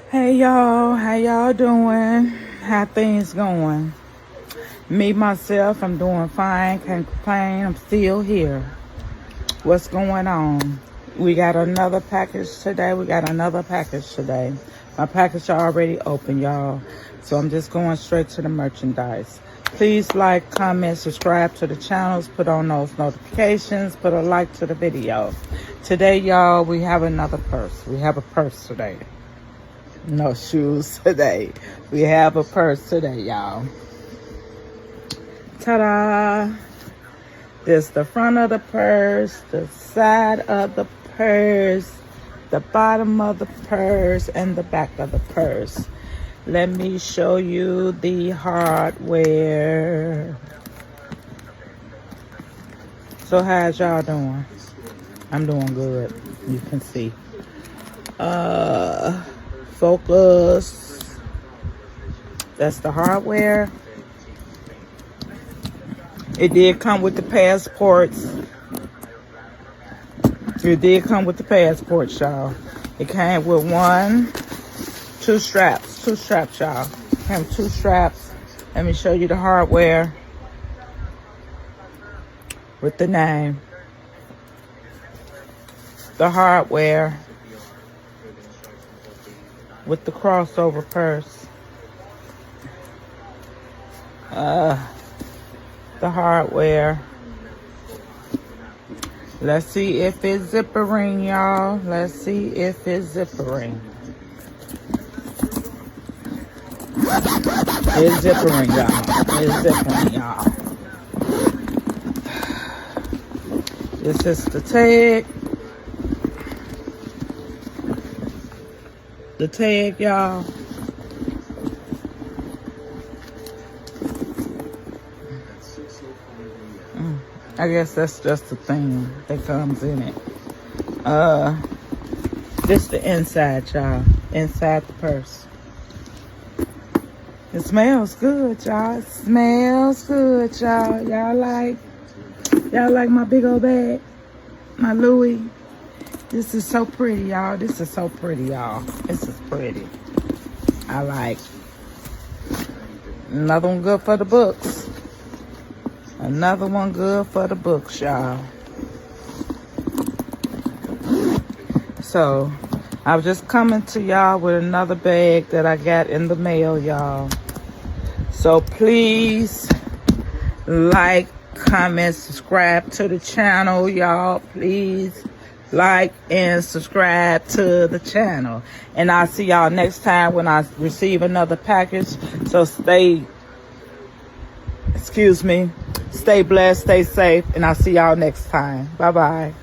Hey y'all, how y'all doing? How things going? Me, myself, I'm doing fine, can't complain, I'm still here. What's going on? We got another package today, My package already open, y'all. So I'm just going straight to the merchandise. Please like, comment, subscribe to the channels, put on those notifications, put a like to the video. Today, y'all, we have another purse. We have a purse today. No shoes today. We have a purse today, y'all. Ta-da! This the front of the purse, the side of the purse, the bottom of the purse, and the back of the purse. Let me show you the hardware. So how's y'all doing? I'm doing good. You can see. Focus. That's the hardware. It did come with the passports. Y'all. It came with two straps, y'all. Came with two straps. Let me show you the hardware with the name. The hardware with the crossover purse. The hardware. Let's see if it's zippering, y'all. Let's see if it's zippering. It's zippering, y'all. This is the tag. The tag, y'all. I guess that's just the thing that comes in it. This the inside, y'all. Inside the purse. It smells good, y'all. It smells good, y'all. Y'all like my big old bag? My Louis? This is so pretty, y'all. This is pretty. I like. Another one good for the books. Another one good for the books, y'all. So, I was just coming to y'all with another bag that I got in the mail, y'all. So, please like, comment, subscribe to the channel, y'all. Please like and subscribe to the channel. And I'll see y'all next time when I receive another package. So, stay blessed, stay safe, and I'll see y'all next time. Bye-bye.